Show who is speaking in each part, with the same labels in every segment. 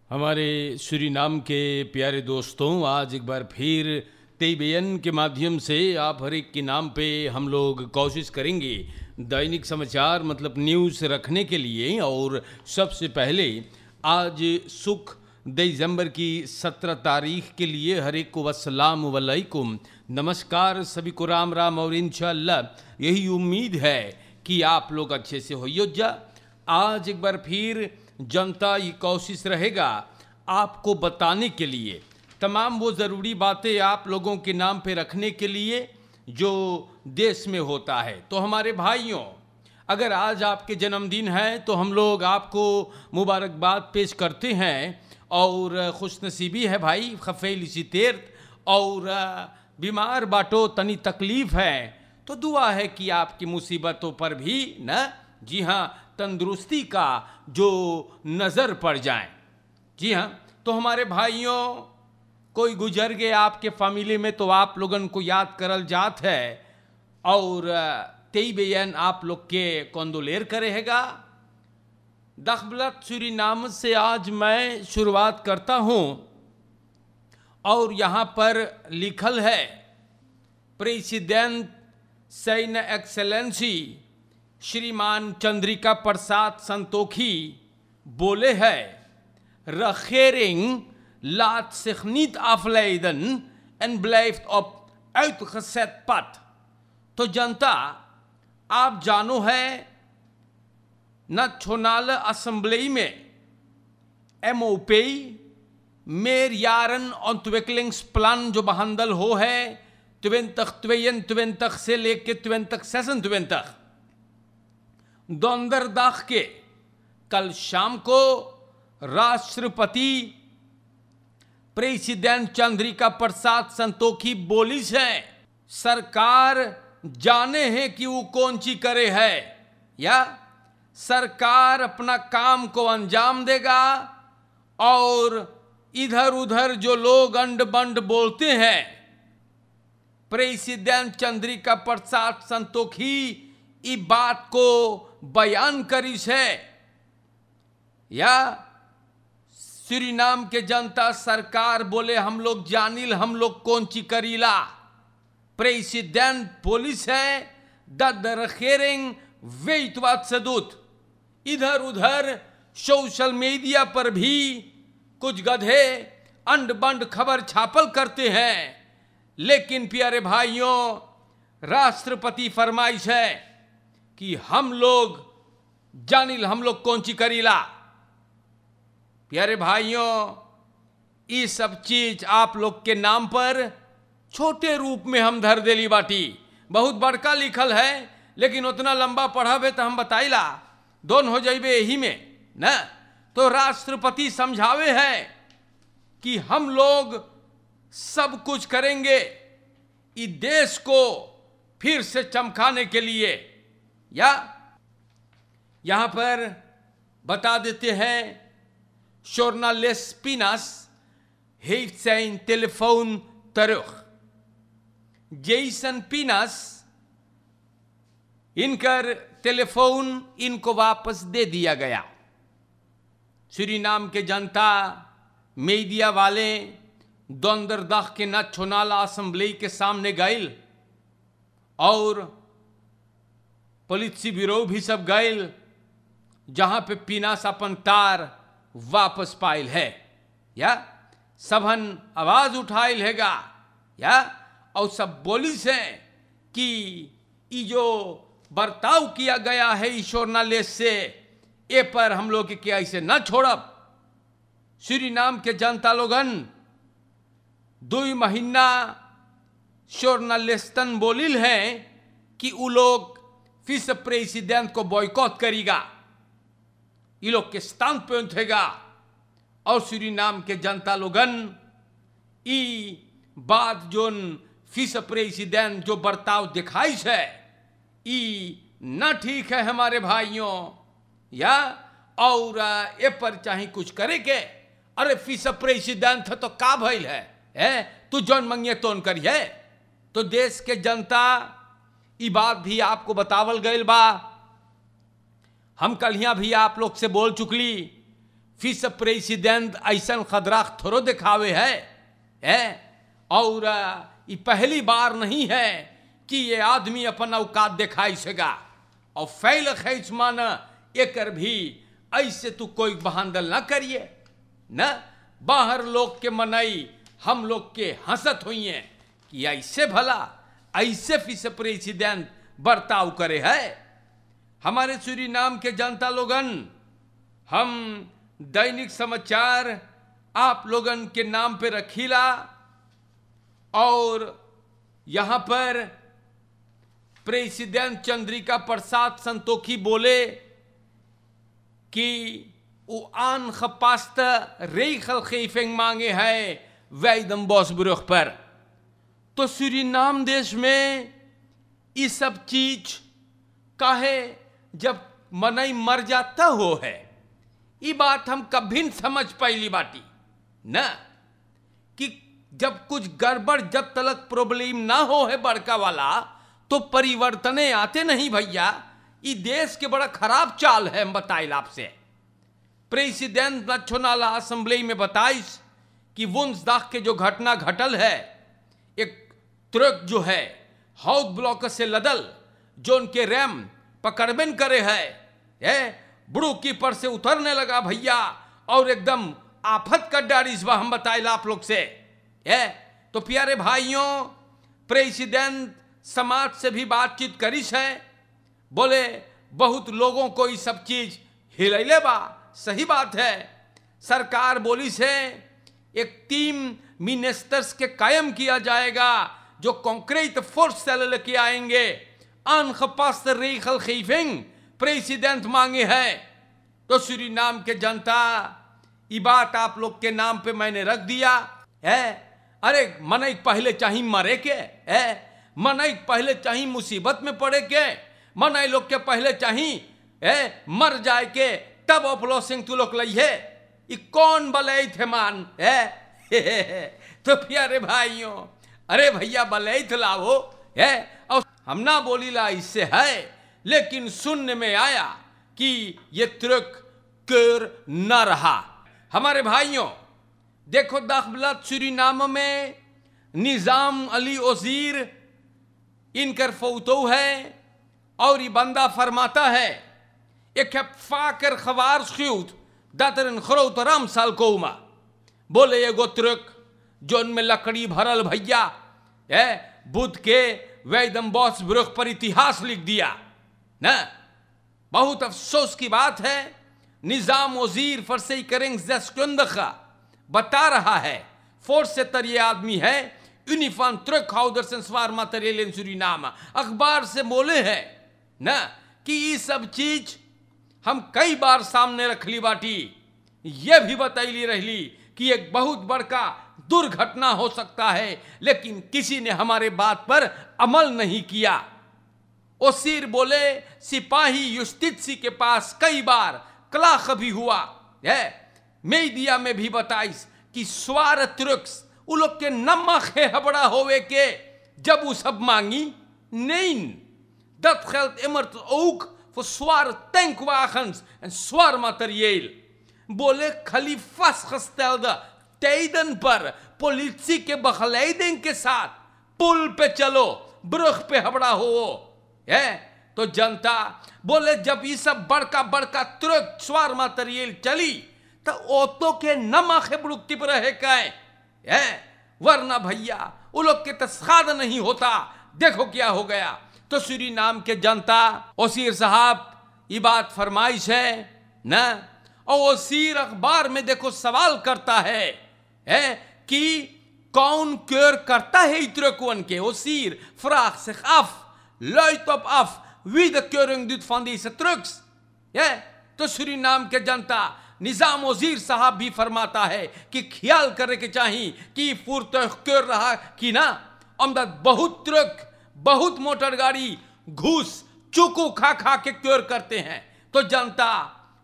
Speaker 1: हमारे सूरीनाम के प्यारे दोस्तों, आज एक बार फिर TBN के माध्यम से आप हर एक के नाम पे हम लोग कोशिश करेंगे दैनिक समाचार मतलब न्यूज़ रखने के लिए। और सबसे पहले आज सुख दिसंबर की 17 तारीख के लिए हर एक को अस्सलाम वालेकुम, नमस्कार, सभी को राम राम। और इंशाअल्लाह यही उम्मीद है कि आप लोग अच्छे से होइयो। आज एक बार फिर जनता ये कोशिश रहेगा आपको बताने के लिए तमाम वो ज़रूरी बातें आप लोगों के नाम पे रखने के लिए जो देश में होता है। तो हमारे भाइयों, अगर आज आपके जन्मदिन है तो हम लोग आपको मुबारकबाद पेश करते हैं और खुशनसीबी है भाई, खफेल इसी तेर और बीमार बाटो तनी तकलीफ़ है तो दुआ है कि आपकी मुसीबतों पर भी न, जी हाँ, तंदुरुस्ती का जो नज़र पड़ जाए। जी हाँ, तो हमारे भाइयों, कोई गुजर गए आपके फैमिली में तो आप लोगन को याद करल जात है और TBN आप लोग के कंदोलेर करेगा। दखबलत सूरीनाम से आज मैं शुरुआत करता हूँ और यहाँ पर लिखल है, प्रेसिडेंट सेन एक्सेलेंसी श्रीमान चंद्रिका प्रसाद संतोखी बोले हैं, regering laat zich niet afleiden en blijft op uitgezet pad। तो जनता, आप जानो है nationale assemblee में MOP meerjaren ontwikkelingsplan जो behandeld हो है 2022 से लेके 2026। donderdag के कल शाम को राष्ट्रपति प्रेसिडेंट चंद्रिका प्रसाद संतोखी बोली है, सरकार जाने हैं कि वो कौन सी करे है या सरकार अपना काम को अंजाम देगा और इधर उधर जो लोग अंड बंड बोलते हैं, प्रेसिडेंट चंद्रिका प्रसाद संतोखी इस बात को बयान करी है या सूरीनाम के जनता सरकार बोले हम लोग जानिल हम लोग कौन ची करीला। प्रेसिडेंट पुलिस है द regering weet wat ze doet। इधर उधर सोशल मीडिया पर भी कुछ गधे अंड बंड खबर छापल करते हैं, लेकिन प्यारे भाइयों, राष्ट्रपति फरमाइश है कि हम लोग जानिल हम लोग कौन सी करीला। प्यारे भाइयों, ये सब चीज आप लोग के नाम पर छोटे रूप में हम धर देली बाटी। बहुत बड़का लिखल है लेकिन उतना लंबा पढ़ावे तो हम बताइला दोन हो जाइबे यही में न। तो राष्ट्रपति समझावे है कि हम लोग सब कुछ करेंगे इस देश को फिर से चमकाने के लिए। या यहां पर बता देते हैं, journalist Pinas heeft zijn telefoon terug। Jason pins इनकर टेलीफोन इनको वापस दे दिया गया। सूरीनाम के जनता, मीडिया वाले donderdag के नेशनल असेंबली के सामने गए और पुलिस ब्यूरो भी सब गए, जहां पे पिनास अपन तार वापस पाइल है या सबन आवाज उठाइल हैगा या और सब बोली से कि ये जो बर्ताव किया गया है जर्नलिस्ट से, ये पर हम लोग के ऐसे न छोड़ब। सूरीनाम के जनता लोगन 2 महीना जर्नलिस्टन बोलिल है कि वो लोग फिर प्रेसिडेंट को बॉयकॉट करेगा, ये लोग के स्टैंड पे उठेगा। और सूरीनाम के जनता लोगन ई बात जोन फिर प्रेसिडेंट जो बर्ताव दिखाई है ई न ठीक है हमारे भाइयों या और ये पर चाहे कुछ करे के। अरे फिर प्रेसिडेंट है तो का भइल है तू जौन मंगे तोन करिए। तो देश के जनता ई बात भी आपको बतावल गइल बा, हम कल यहाँ भी आप लोग से बोल चुकली। विस प्रेसिडेंट ऐसा खतरा थोड़ो दिखावे है? और ये पहली बार नहीं है कि ये आदमी अपन औकात दिखाई सका। और फैल खैच माना एकर भी ऐसे तू कोई बहानदल ना करिए न। बाहर लोग के मनई हम लोग के हंसत हुई हैं कि ऐसे भला ऐसे विस प्रेसिडेंट बर्ताव करे है। हमारे सूरीनाम के जनता लोगन, हम दैनिक समाचार आप लोगन के नाम पे रखीला और यहां पर प्रेसिडेंट चंद्रिका प्रसाद संतोखी बोले कि वो आन खपास्त रेखल खीफिंग मांगे है वैदम बॉसब्रुख पर। तो सूरीनाम देश में ये सब चीज काहे जब मनई मर जाता हो है, ये बात हम कभी न समझ पाइली बाटी न, कि जब कुछ गड़बड़ जब तक प्रॉब्लम ना हो है बड़का वाला तो परिवर्तने आते नहीं भैया। ये देश के बड़ा खराब चाल है। हम बताइल आपसे, प्रेसिडेंट नेशनल असेंबली में बताइस कि वुंसदाख के जो घटना घटल है, एक ट्रक जो है हाउस ब्लॉक से लदल जो उनके रैम पकड़बेन करे है बुड़ू कीपर से उतरने लगा भैया, और एकदम आफत का डर इस बार हम बताइल आप लोग से है। तो प्यारे भाइयों, प्रेसिडेंट समाज से भी बातचीत करिस है, बोले बहुत लोगों को ये सब चीज हिलैले बा, सही बात है। सरकार बोली से एक टीम मिनिस्टर्स के कायम किया जाएगा जो कॉन्क्रीट फोर्स से लेके आएंगे। अनखपास्त रेखल खीफिंग प्रेसिडेंट मांगे है। तो सूरीनाम के जनता, ये बात आप लोग के नाम पे मैंने रख दिया है। अरे मनई पहले चाहिए मरे के है, मनई पहले चाहिए मुसीबत में पड़े के, मनई लोग के पहले चाहिए मर जाए के, तब अपलो सिंह तू लोग लइहे। ये कौन बलई थे मान है? तो प्यारे भाइयों, अरे भैया बलई लाओ है। और हम ना बोली ला इससे है, लेकिन सुनने में आया कि ये ट्रक कर न रहा। हमारे भाइयों देखो, दखलत सूरीनाम में निजाम अली ओजीर इनकर फौतो है, और ये बंदा फरमाता है एक फाकर खवार खयूत दातरन खरोत राम साल कोमा, बोले एगो ट्रक जो उनमें लकड़ी भरल भैया है, बुद्ध के वैदम बॉसब्रुख पर इतिहास लिख दिया न। बहुत अफसोस की बात है, निजाम वजीर फरसे करेंगे बता रहा है फोर्स से तर ये आदमी है यूनिफॉर्म ट्रक हाउदर संस्वार मातरेलेन सूरीनाम। अखबार से बोले हैं न कि ये सब चीज हम कई बार सामने रख ली बाटी, ये भी बताइली रहली कि एक बहुत बड़का दुर्घटना हो सकता है, लेकिन किसी ने हमारे बात पर अमल नहीं किया। ओसीर बोले सिपाही युस्तित्सी के पास कई बार क्लाख भी हुआ है, मीडिया में भी बताइस कि स्वार तुर्क्स उ लोग के नमक है हबड़ा होवे के, जब वो सब मांगी नहीं dat geldt immer ook voor zware tankwagens en zwaar materieel. बोले खाली vastgestelde tijden पर politie के begeleiding के साथ पुल पे चलो, ब्रुख पे हबड़ा हो है। तो जनता बोले जब ये सब बड़का बड़का ट्रक स्वार मटेरियल चली तो ऑटो के नमक है बुड़कती पर रहे है, वरना भैया वो लोग के तस्खाद नहीं होता। देखो क्या हो गया। तो सूरीनाम के जनता, ओसीर साहब ये बात फरमाइश है न, और ओसीर अखबार में देखो सवाल करता है कि कौन क्योर करता है इत्रकुन के। ओसीर फ्राग zich af, luidt op af wie de keuring doet van deze trucks। तो सूरीनाम के जनता, निजाम वजीर साहब भी फरमाता है कि ख्याल करे के चाहिए कि फुर्तह क्योर रहा कि ना, अमदद बहुत ट्रक बहुत मोटर गाड़ी घूस चुकू खा खा के क्योर करते हैं। तो जनता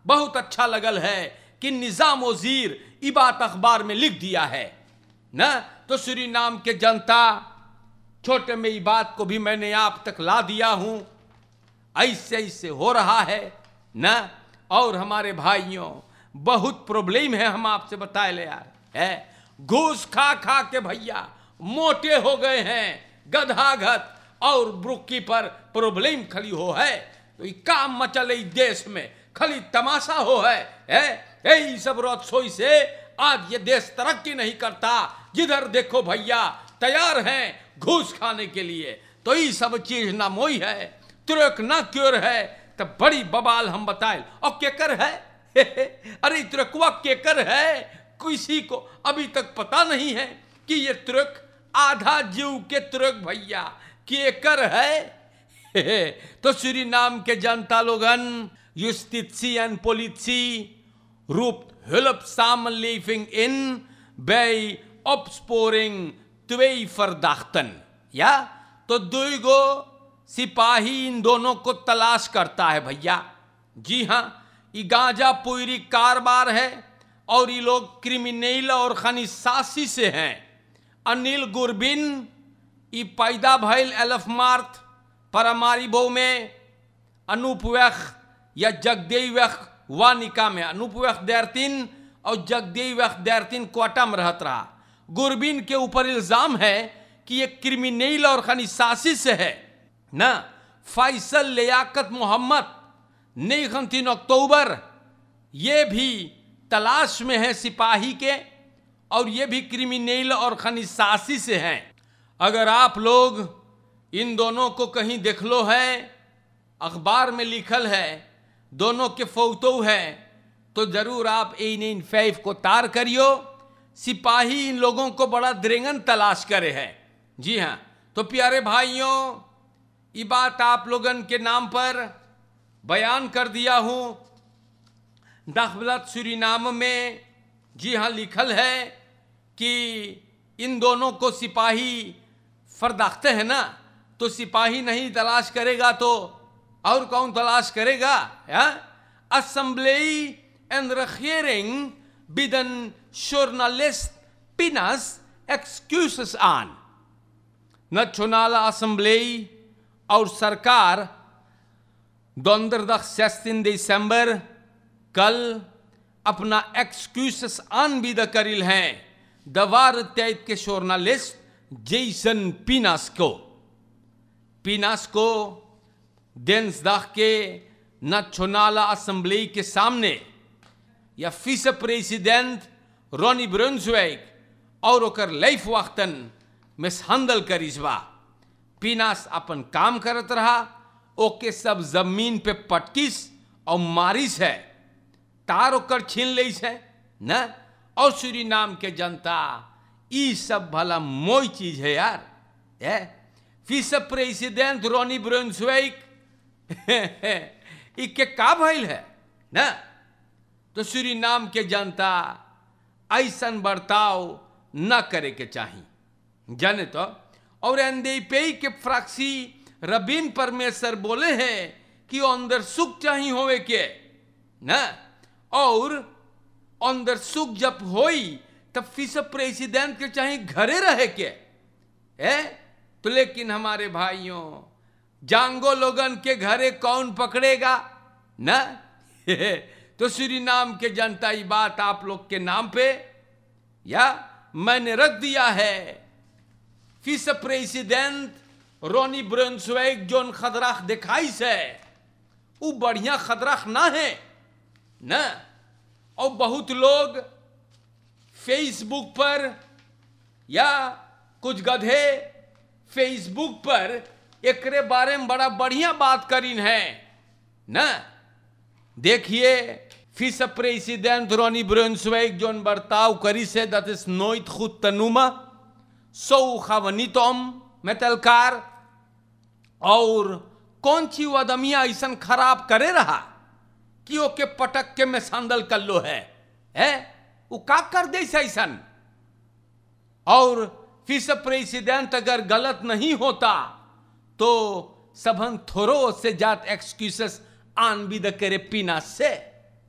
Speaker 1: बहुत अच्छा लगल है कि निजाम वजीर ये बात अखबार में लिख दिया है न। तो सूरीनाम के जनता, छोटे में ये बात को भी मैंने आप तक ला दिया हूं, ऐसे ऐसे हो रहा है न। और हमारे भाइयों, बहुत प्रॉब्लम है, हम आपसे बताए ले यार है। घूस खा खा के भैया मोटे हो गए हैं, गधागत, और ब्रुकी पर प्रॉब्लम खड़ी हो है। तो ये काम मचल इस देश में, खाली तमाशा हो है यही सब रसोई से आज ये देश तरक्की नहीं करता। जिधर देखो भैया तैयार हैं घूस खाने के लिए। तो ये सब चीज ना मोई है, तुरक ना क्योर है, तो बड़ी बवाल हम बताए। और केकर है अरे तुरकवा केकर है, किसी को अभी तक पता नहीं है कि ये तुरक आधा जीव के तुरक भैया केकर है। तो सूरीनाम के जनता लोगन justitie en politie roept hulpsamenleving in bij opsporing 2 verdachten। या तो 2 सिपाही इन दोनों को तलाश करता है भैया। जी हाँ, ये गांजा पुरी कारोबार है और ये लोग क्रिमिनल और खनिसासी से हैं। अनिल गुरबिन ये पैदा भइल एलफमार्थ परमारिबो में, अनूपवेख या जगदेवेख वानिका में। अनूपवेख 13 और जगदेवेख 13 क्वाटा में रहत रहा। गुरबिन के ऊपर इल्जाम है कि ये क्रिमिनल और खनिसासी से है ना। फैसल लियाकत मोहम्मद 3 अक्टूबर ये भी तलाश में है सिपाही के, और ये भी क्रिमिनल और खनिसासी से हैं। अगर आप लोग इन दोनों को कहीं देख लो है, अखबार में लिखल है, दोनों के फोटो है, तो जरूर आप 895 को तार करियो। सिपाही इन लोगों को बड़ा द्रेंगन तलाश करे है। जी हाँ, तो प्यारे भाइयों, ये बात आप लोगन के नाम पर बयान कर दिया हूँ। दखलत सूरीनाम में जी हाँ लिखल है कि इन दोनों को सिपाही फरदाख्ते हैं ना, तो सिपाही नहीं तलाश करेगा तो और कौन तलाश करेगा? असेंबली एंड regering बिदन journalist Pinas excuses aan। National assembly और सरकार 16 दिसंबर कल अपना एक्सक्यूसेस आनबिद करिल हैं दवार तैत के जर्नलिस्ट जेसन पिनास को दिनसदाख के नेशनल असेंबली के सामने या विस प्रेसिडेंट रोनी ब्रुन्सवेग और ओकर लाइफ वक्तन मिसहैंडल करिसबा। पिनास अपन काम करत रहा, ओके सब जमीन पे पटकिस और मारिस है, तार ओकर छीन लेस है न। और सूरीनाम के जनता ई सब भला मोई चीज है यार। विस प्रेसिडेंट रोनी ब्रुन्सवेग इके का भइल है न। तो सूरीनाम के जनता ऐसन बर्ताव न करे के चाहिए जाने तो। और एनडीपी के फ्रैक्सी रबीन परमेश्वर बोले हैं कि अंदर सुख चाहिए होवे के न, और अंदर सुख जब होई तब विस प्रेसिडेंट के चाहिए घरे रहे के तो। लेकिन हमारे भाइयों, जांगो लोगन के घरे कौन पकड़ेगा न। तो सूरीनाम के जनता ये बात आप लोग के नाम पे या मैंने रख दिया है। विस प्रेसिडेंट रोनी ब्रुन्सवेग जोन खतराख दिखाई से वो बढ़िया खतराख ना है न। और बहुत लोग फेसबुक पर या कुछ गधे फेसबुक पर एकरे बारे में बड़ा बढ़िया बात करीन है न। देखिए विस प्रेसिडेंट रोनी ब्रुन्सवेग जोन बर्ताव करी से दैट इज नोइट खुद तनुमा सो खवनीतोम मेटलकार। और कौन सी वदमिया ऐसा खराब करे रहा कि ओके पटक के में संदल कर लो है वो का कर दे ऐसा। और विस प्रेसिडेंट अगर गलत नहीं होता तो सबन थोरो से जात एक्सक्यूसेस आनबिद करे पिनास से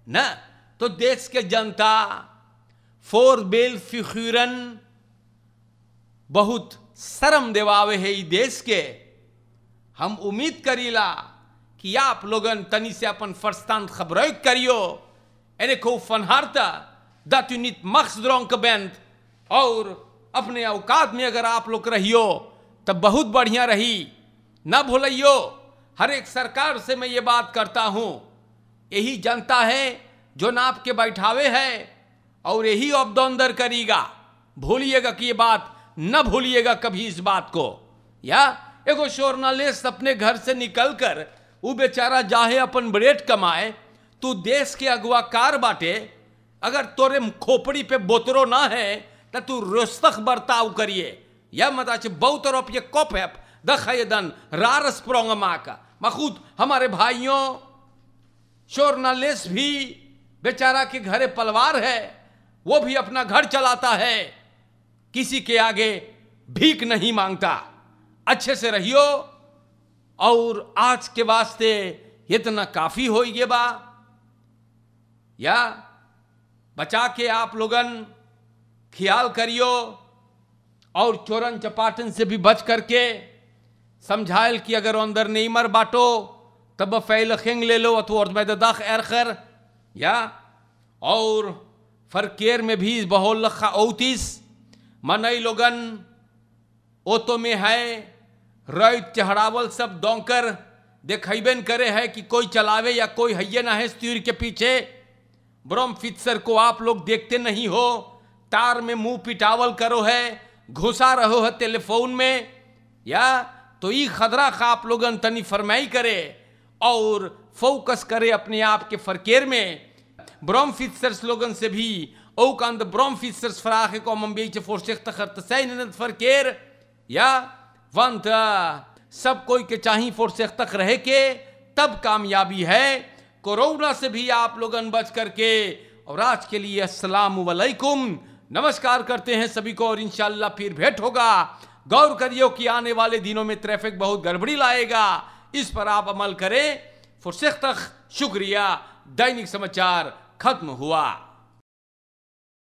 Speaker 1: न। तो देश के जनता फोर बेल फिगुरन बहुत शर्म देवावे है इस देश के। हम उम्मीद करीला कि आप लोगन तनी से अपन फरस्तान खबरें करियो En ik hoop van harte dat u niet machtsdronken bent और अपने औकात में अगर आप लोग रहियो तब बहुत बढ़िया रही। न भूलियो, हर एक सरकार से मैं ये बात करता हूं, यही जनता है जो नाप के बैठावे है और यही अब्दोंदर करेगा। भूलिएगा कि ये बात न भूलिएगा कभी इस बात को। या एगो जर्नलिस्ट अपने घर से निकलकर वो बेचारा जाहे अपन ब्रेड कमाए, तू देश के अगवाकार बाटे, अगर तोरे खोपड़ी पे बोतरो ना है तो तू रोस्तख बर्ताव करिए। या मत बहुत तरफ ये कप है दखन रार स्प्रोंग का मखूद हमारे भाइयों जर्नलिस्ट भी बेचारा के घरे पलवार है, वो भी अपना घर चलाता है, किसी के आगे भीख नहीं मांगता। अच्छे से रहियो और आज के वास्ते इतना काफी हो ये बा। या बचा के आप लोगन ख्याल करियो और चोरन चपाटन से भी बच करके समझायल कि अगर अंदर नहीं मर बाटो तब फैल खेंग ले लो अथवा मैदाख एरखर। या और फरकेर में भी बहुत लखा 39 मनई लोगन ओतो में है रैत चढ़ावल सब दौकर देखेबेन करे है कि कोई चलावे या कोई हैये ना है स्टीर के पीछे। ब्रह्म फित्सर को आप लोग देखते नहीं हो, तार में मुंह पिटावल करो है, घुसा रहो है टेलीफोन में। या तो ये खतरा खा आप लोगन तनी फरमाई करे और फोकस करे अपने आप के फरकेर में। ब्रह्म फित्सर्स लोगन से भी ook aan de bromfietsers vraag ik om een beetje voorzichtiger te zijn in het verkeer. Ja, want सब कोई के चाहिए फुर्सत रहे के तब कामयाबी है। कोरोना से भी आप लोगन बच करके। और आज के लिए अस्सलाम वालेकुम, नमस्कार करते हैं सभी को और इंशाल्लाह फिर भेंट होगा। गौर करियो कि आने वाले दिनों में ट्रैफिक बहुत गड़बड़ी लाएगा, इस पर आप अमल करें। फुर्सत, शुक्रिया। दैनिक समाचार खत्म हुआ।